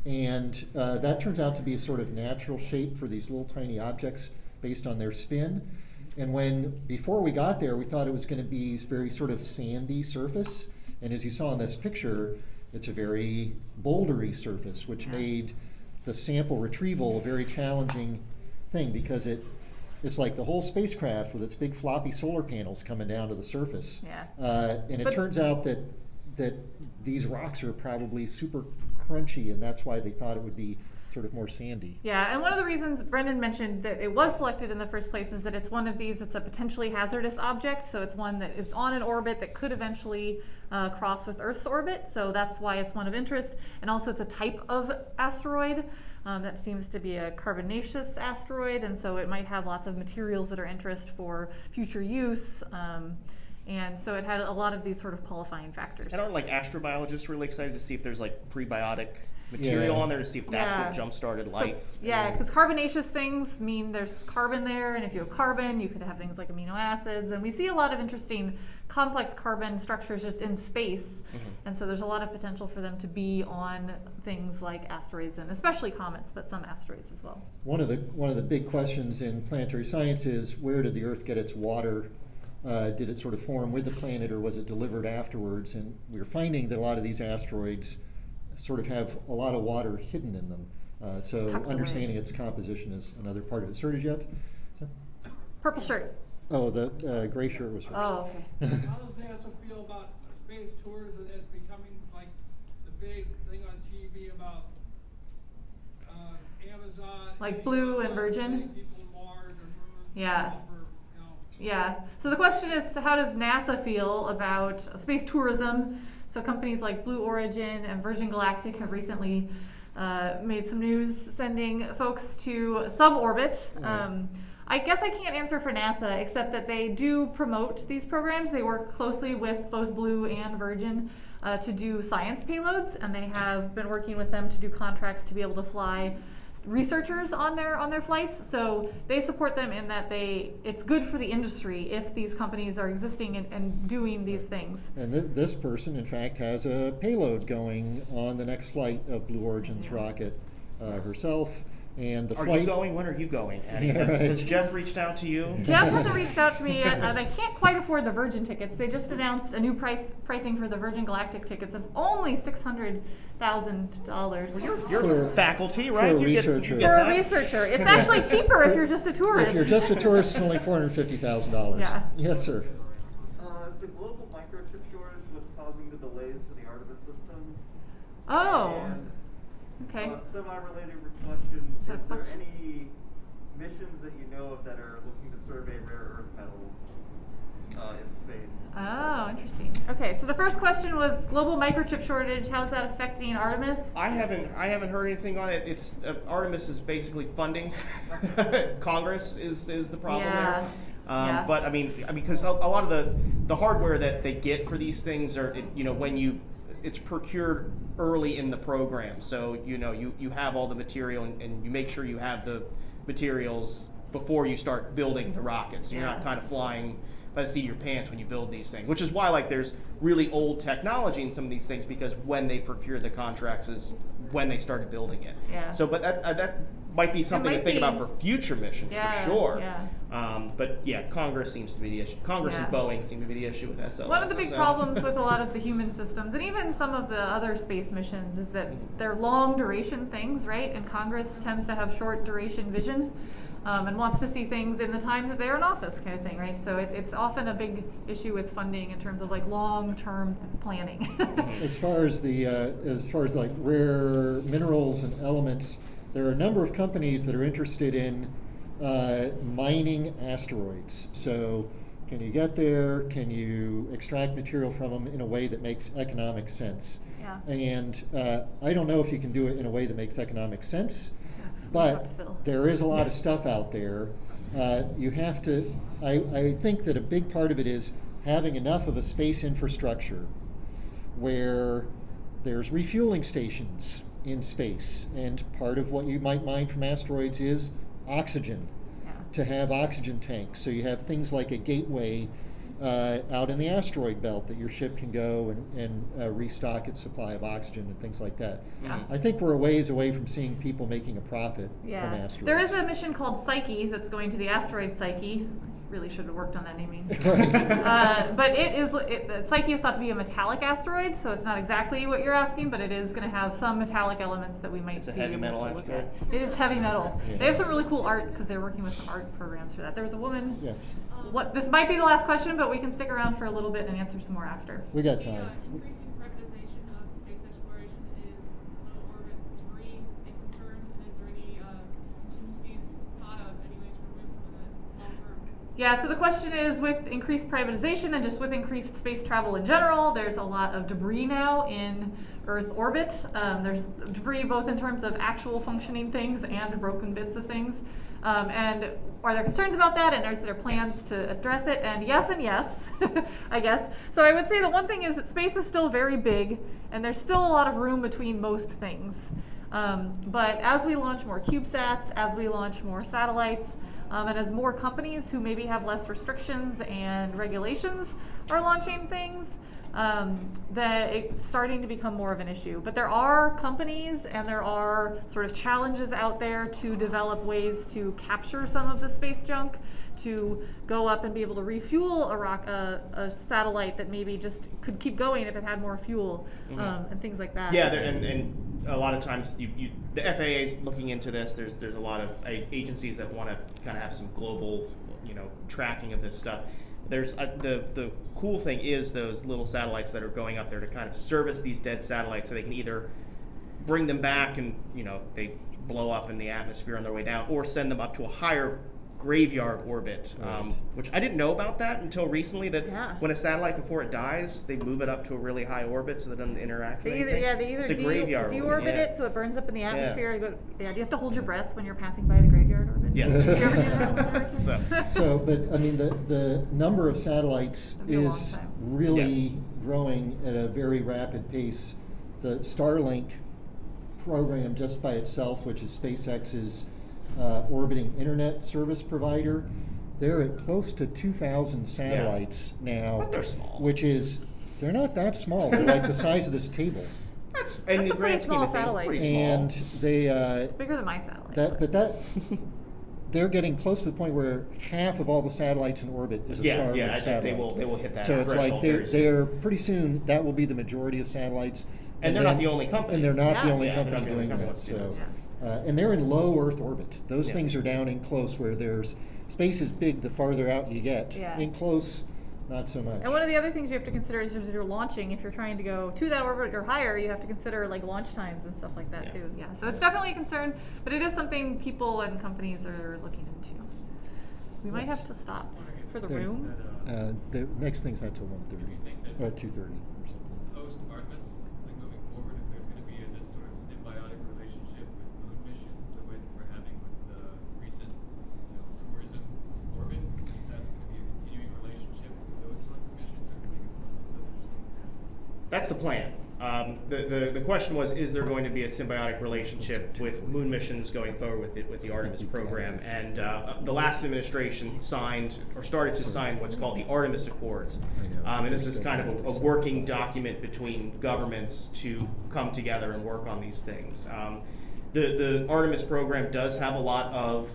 and that turns out to be a sort of natural shape for these little tiny objects based on their spin. And before we got there, we thought it was going to be very sort of sandy surface, and as you saw in this picture, it's a very bouldery surface, which made the sample retrieval a very challenging thing, because it's like the whole spacecraft with its big floppy solar panels coming down to the surface. Yeah. And it But- turns out that these rocks are probably super crunchy, and that's why they thought it would be sort of more sandy. Yeah, and one of the reasons Brendan mentioned that it was selected in the first place is that it's one of these, it's a potentially hazardous object, so it's one that is on an orbit that could eventually cross with Earth's orbit, so that's why it's one of interest. And also it's a type of asteroid that seems to be a carbonaceous asteroid, and so it might have lots of materials that are interest for future use. And so it had a lot of these sort of qualifying factors. And aren't like astrobiologists really excited to see if there's like prebiotic material Yeah. on there to see if that's Yeah. what jump-started So, life. yeah, because carbonaceous things mean there's carbon there, and if you have carbon, you could have things like amino acids. And we see a lot of interesting complex carbon structures just in space. And so there's a lot of potential for them to be on things like asteroids and especially comets, but some asteroids as well. One of the big questions in planetary science is, where did the Earth get its water? Did it sort of form with the planet, or was it delivered afterwards? And we're finding that a lot of these asteroids sort of have a lot of water hidden in them. So Tucked away. understanding its composition is another part of it. Sir, did you have? Purple shirt. Oh, the gray shirt was first. Oh, okay. How does NASA feel about space tours and it's becoming like the big thing on TV about Amazon? Like Blue and Virgin? Sending people to Mars or Moon. Yeah. For, you know, Yeah. So the question is, how does NASA feel about space tourism? So companies like Blue Origin and Virgin Galactic have recently made some news sending folks to suborbit. Right. I guess I can't answer for NASA, except that they do promote these programs. They work closely with both Blue and Virgin to do science payloads, and they have been working with them to do contracts to be able to fly researchers on their flights. So they support them in that it's good for the industry if these companies are existing and doing these things. And this person, in fact, has a payload going on the next flight of Blue Origin's rocket herself. And the Are flight. you going? When are you going, Addie? Yeah, right. Has Jeff reached out to you? Jeff hasn't reached out to me yet. They can't quite afford the Virgin tickets. They just announced a new pricing for the Virgin Galactic tickets of only $600,000. You're For- faculty, for right? a researcher. You For get a that? researcher. It's actually cheaper if you're just a tourist. If you're just a tourist, it's only $450,000. Yeah. Yes, sir. Is the global microchip shortage what's causing the delays to the Artemis system? Oh, And okay. a semi-related question, Is that a is there question? any missions that you know of that are looking to survey rare earth metals in space? Oh, interesting. Okay, so the first question was global microchip shortage. How's that affecting Artemis? I haven't heard anything on it. It's Artemis is basically funding. Congress is the problem Yeah. there. Yeah. But I mean, because a lot of the hardware that they get for these things are, it's procured early in the program. So you have all the material and you make sure you have the materials before you start building the rockets. So you're not Yeah. kind of flying by the seat of your pants when you build these things, which is why there's really old technology in some of these things, because when they procured the contracts is when they started building it. Yeah. So, but that might be something might to think be. about for future missions, Yeah, for sure. yeah. But yeah, Congress seems to be the issue. Congress Yeah. and Boeing seem to be the issue with SLS. One of the big so. problems with a lot of the human systems, and even some of the other space missions, is that they're long duration things, right? And Congress tends to have short duration vision and wants to see things in the time that they're in office, kind of thing, right? So it's often a big issue with funding in terms of long-term planning. As far as rare minerals and elements, there are a number of companies that are interested in mining asteroids. So can you get there? Can you extract material from them in a way that makes economic sense? Yeah. And I don't know if you can do it in a way that makes economic sense, That's tough but to fill. there is a lot of stuff out there. You have to, I think that a big part of it is having enough of a space infrastructure where there's refueling stations in space, and part of what you might mine from asteroids is oxygen, Yeah. to have oxygen tanks. So you have things like a gateway out in the asteroid belt that your ship can go and restock its supply of oxygen and things like that. Yeah. I think we're a ways away from seeing people making a profit from Yeah, asteroids. there is a mission called Psyche that's going to the asteroid Psyche. Really should have worked on that naming. Right. But Psyche is thought to be a metallic asteroid, so it's not exactly what you're asking, but it is going to have some metallic elements that we might It's a be heavy able metal to look asteroid. at. It is heavy metal. Yeah. They have some really cool art because they're working with some art programs for that. There was a woman. Yes, This might be the last question, but we can stick around for a little bit and answer some more after. we got The time. increasing privatization of space exploration is low orbit debris a concern, and is there any contingencies thought of any way to remove some of that long term? Yeah, so the question is, with increased privatization and just with increased space travel in general, there's a lot of debris now in Earth orbit. There's debris both in terms of actual functioning things and broken bits of things. And are there concerns about that, and are there plans to address it? And yes and yes. I guess. So I would say the one thing is that space is still very big, and there's still a lot of room between most things. But as we launch more CubeSats, as we launch more satellites, and as more companies who maybe have less restrictions and regulations are launching things, that it's starting to become more of an issue. But there are companies and there are sort of challenges out there to develop ways to capture some of the space junk, to go up and be able to refuel a satellite that maybe just could keep going if it had more fuel, and things like that. Yeah, and a lot of times the FAA is looking into this. There's a lot of agencies that want to kind of have some global, tracking of this stuff. There's the cool thing is those little satellites that are going up there to kind of service these dead satellites, so they can either bring them back and they blow up in the atmosphere on their way down, or send them up to a higher graveyard orbit, which I didn't know about that until recently, that when a satellite, before it dies, they move it up to a really high orbit so that it doesn't interact with anything. They either it's a graveyard deorbit orbit, it so it burns up in the atmosphere. Do you have to hold your breath when you're passing by the graveyard orbit? Yes. Did you ever do that? So, but I mean, the number of satellites It'll be a long is time. really growing at a very rapid pace. The Starlink program just by itself, which is SpaceX's orbiting internet service provider, they're at close to 2,000 satellites now. But they're small. They're not that small. They're like the size of this table. That's in That's the a grand pretty scheme of small things, satellite. pretty small. And they It's bigger than my satellite. they're getting close to the point where half of all the satellites in orbit is a Starlink I satellite. think they will hit that So it's threshold like very soon. they're pretty soon that will be the majority of satellites. And they're not the only company. And they're not the Yeah. only Yeah, they're company not the only doing company that. that's doing So, and they're in low Earth orbit. Those Yeah. things are down in close, where there's space is big the farther out you get. Yeah. In close, not so much. And one of the other things you have to consider is if you're launching, if you're trying to go to that orbit or higher, you have to consider like launch times and stuff like that too. Yeah, so it's definitely a concern, but it is something people and companies are looking into. We might Yes. have to stop for the There- room. The next thing's not till 1:30, Do you think that 2:30 or something. post Artemis, like moving forward, if there's going to be this sort of symbiotic relationship with moon missions, the way that we're having with the recent tourism orbit, do you think that's going to be a continuing relationship with those sorts of missions, or do you think it's mostly stuff that's just going to pass? That's the plan. The question was, is there going to be a symbiotic relationship with moon missions going forward with the Artemis program? And the last administration signed or started to sign what's called the Artemis Accords. And this is kind of a working document between governments to come together and work on these things. The Artemis program does have a lot of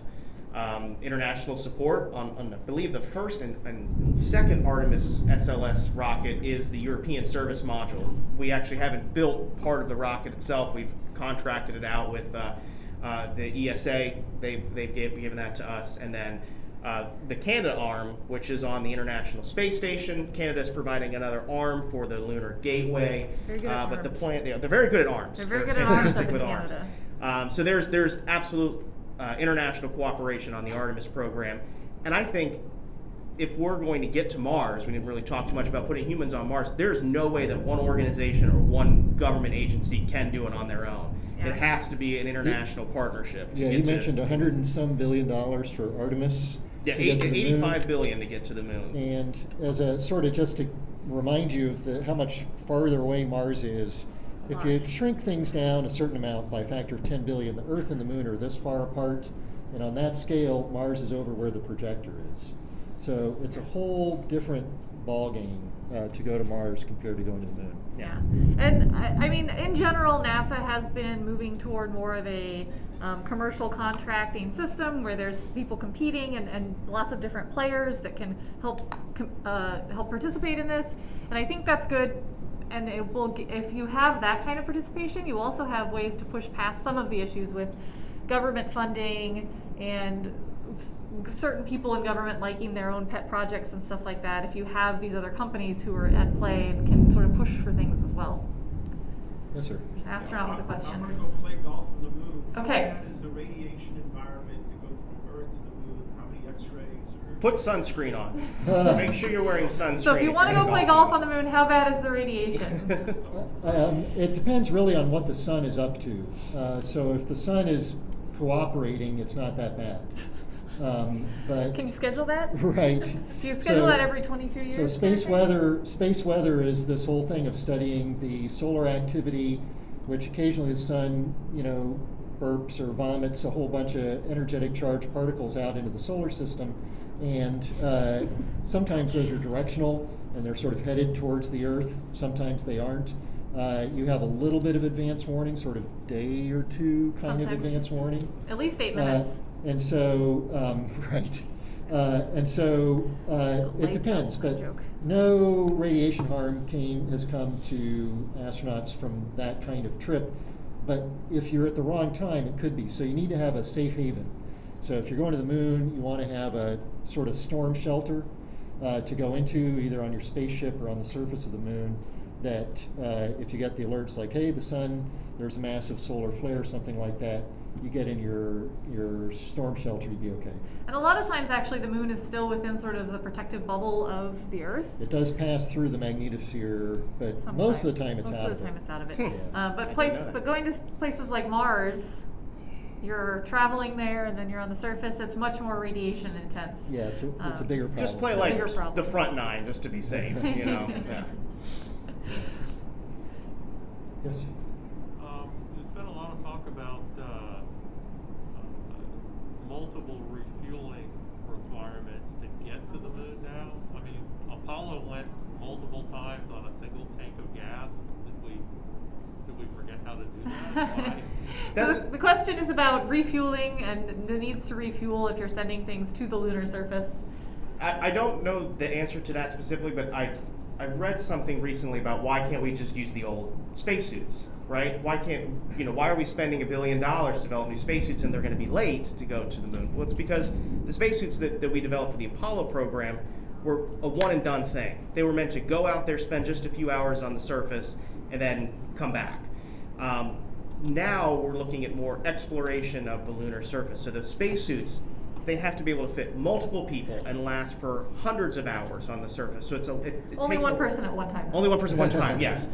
international support on I believe the first and second Artemis SLS rocket is the European Service Module. We actually haven't built part of the rocket itself. We've contracted it out with the ESA. They've given that to us, and then the Canada arm, which is on the International Space Station. Canada's providing another arm for the Lunar Gateway. Very good at but the arms. plan, they're very good at arms. They're very good at arms fantastic up in with Canada. arms. So there's absolute international cooperation on the Artemis program, and I think if we're going to get to Mars, we didn't really talk too much about putting humans on Mars. There's no way that one organization or one government agency can do it on their own. Yeah. It has to be an international partnership. To Yeah, get you to, mentioned $100 and some billion for Artemis. yeah, to get to the moon. $85 billion to get to the moon. And as a sort of just to remind you of how much farther away Mars is, if you shrink things down a certain amount by a factor of 10 billion, the Earth and the moon are this far apart, and on that scale, Mars is over where the projector is. So it's a whole different ballgame to go to Mars compared to going to the moon. Yeah, and I mean, in general, NASA has been moving toward more of a commercial contracting system where there's people competing and lots of different players that can help participate in this, and I think that's good. And it will, if you have that kind of participation, you also have ways to push past some of the issues with government funding and certain people in government liking their own pet projects and stuff like that. If you have these other companies who are at play and can sort of push for things as well. Yes, sir. There's an astronaut with a question. I'm going to go play golf on the moon. Okay. How bad is the radiation environment to go from Earth to the moon? How many X-rays? Put sunscreen on. Make sure you're wearing sunscreen. So if you want to go play golf on the moon, how bad is the radiation? It depends really on what the sun is up to. So if the sun is cooperating, it's not that bad. But Can you schedule that? right. If you schedule So- that every 22 years? So space weather is this whole thing of studying the solar activity, which occasionally the sun, burps or vomits a whole bunch of energetic charged particles out into the solar system, and sometimes those are directional and they're sort of headed towards the Earth. Sometimes they aren't. You have a little bit of advance warning, sort of day or two kind of Sometimes. advance warning. At least 8 minutes. And so, right. And so it light depends, joke, but joke. no radiation harm has come to astronauts from that kind of trip. But if you're at the wrong time, it could be. So you need to have a safe haven. So if you're going to the moon, you want to have a sort of storm shelter to go into, either on your spaceship or on the surface of the moon, that if you get the alerts like, hey, the sun, there's a massive solar flare, something like that, you get in your storm shelter, you'd be okay. And a lot of times, actually, the moon is still within sort of the protective bubble of the Earth. It does pass through the magnetosphere, but most of the time it's out of it. Most of the time it's out of it. Yeah. But going to places like Mars, you're traveling there and then you're on the surface. It's much more radiation intense. Yeah, it's a bigger problem. Just play It's a like bigger problem. the front 9 just to be safe, Yeah. Yes. There's been a lot of talk about multiple refueling requirements to get to the moon now. I mean, Apollo went multiple times on a single tank of gas. Did we forget how to do that? Why? So the question is about refueling and the needs to refuel if you're sending things to the lunar surface. I don't know the answer to that specifically, but I read something recently about why can't we just use the old spacesuits, right? Why are we spending $1 billion to develop new spacesuits and they're going to be late to go to the moon? Well, it's because the spacesuits that we developed for the Apollo program were a one and done thing. They were meant to go out there, spend just a few hours on the surface, and then come back. Now we're looking at more exploration of the lunar surface. So the spacesuits, they have to be able to fit multiple people and last for hundreds of hours on the surface. So it Only takes one person at one time. Only one person at one time, yes.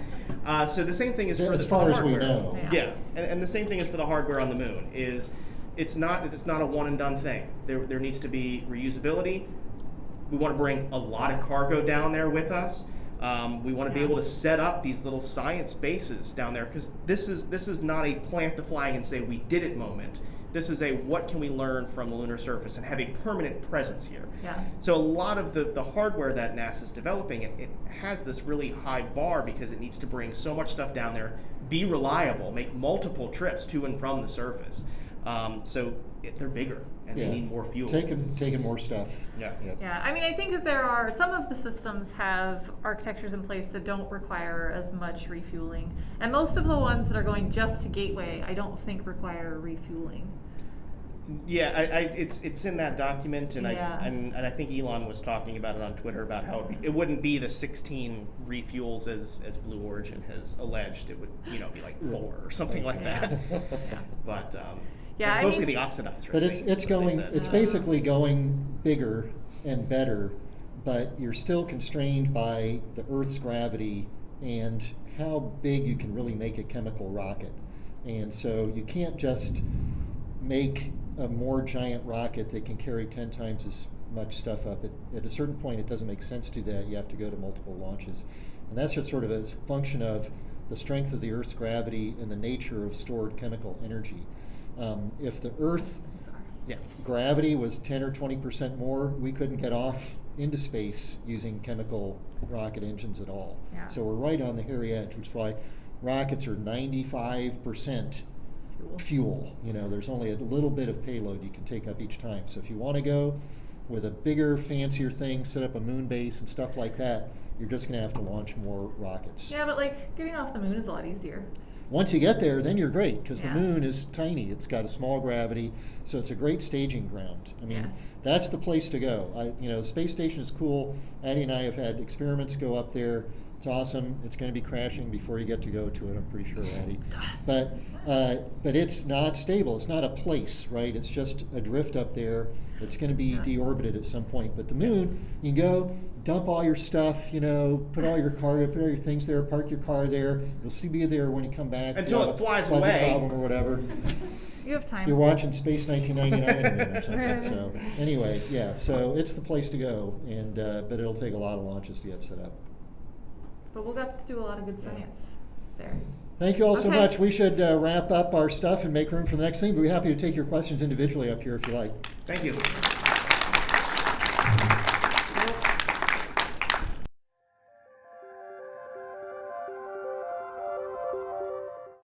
So the same thing is for As the far as hardware. we know. Yeah, and the same thing is for the hardware on the moon. It's not a one and done thing. There needs to be reusability. We want to bring a lot of cargo down there with us. We want to be able to set up these little science bases down there, because this is not a plant the flag and say we did it moment. This is a what can we learn from the lunar surface and have a permanent presence here. Yeah. So a lot of the hardware that NASA's developing, it has this really high bar because it needs to bring so much stuff down there, be reliable, make multiple trips to and from the surface. So they're bigger and they need more fuel. Taking more stuff. Yeah. Yep. Yeah, I mean, I think that there are some of the systems have architectures in place that don't require as much refueling, and most of the ones that are going just to Gateway, I don't think require refueling. Yeah, it's in that document, and Yeah. I think Elon was talking about it on Twitter about how it wouldn't be the 16 refuels as Blue Origin has alleged. It would be like 4 or something like that. But Yeah, it's I mostly mean- the oxidizer. But I it's think, is what they said. it's basically going bigger and better, but you're still constrained by the Earth's gravity and how big you can really make a chemical rocket. And so you can't just make a more giant rocket that can carry 10 times as much stuff up. At a certain point, it doesn't make sense to do that. You have to go to multiple launches. And that's just sort of a function of the strength of the Earth's gravity and the nature of stored chemical energy. If the Earth gravity was 10 or 20% more, we couldn't get off into space using chemical rocket engines at all. Yeah. So we're right on the hairy edge, which is why rockets are 95% fuel. There's only a little bit of payload you can take up each time. So if you want to go with a bigger, fancier thing, set up a moon base and stuff like that, you're just going to have to launch more rockets. Yeah, but getting off the moon is a lot easier. Once you get there, then you're great, because Yeah. the moon is tiny. It's got a small gravity, so it's a great staging ground. I mean, Yeah. that's the place to go. The space station is cool. Addie and I have had experiments go up there. It's awesome. It's going to be crashing before you get to go to it, I'm pretty sure, Addie. But it's not stable. It's not a place, right? It's just a drift up there. It's going to be deorbited at some point. But the moon, you can go, dump all your stuff, put all your cargo, put all your things there, park your car there. You'll still be there when you come back. Until it flies budget away. problem or whatever. You have time. You're watching Space 1999 again or something. So anyway, yeah, so it's the place to go, and but it'll take a lot of launches to get set up. But we'll get to do a lot of good science there. Thank you all so Okay. much. We should wrap up our stuff and make room for the next thing. But we're happy to take your questions individually up here if you like. Thank you.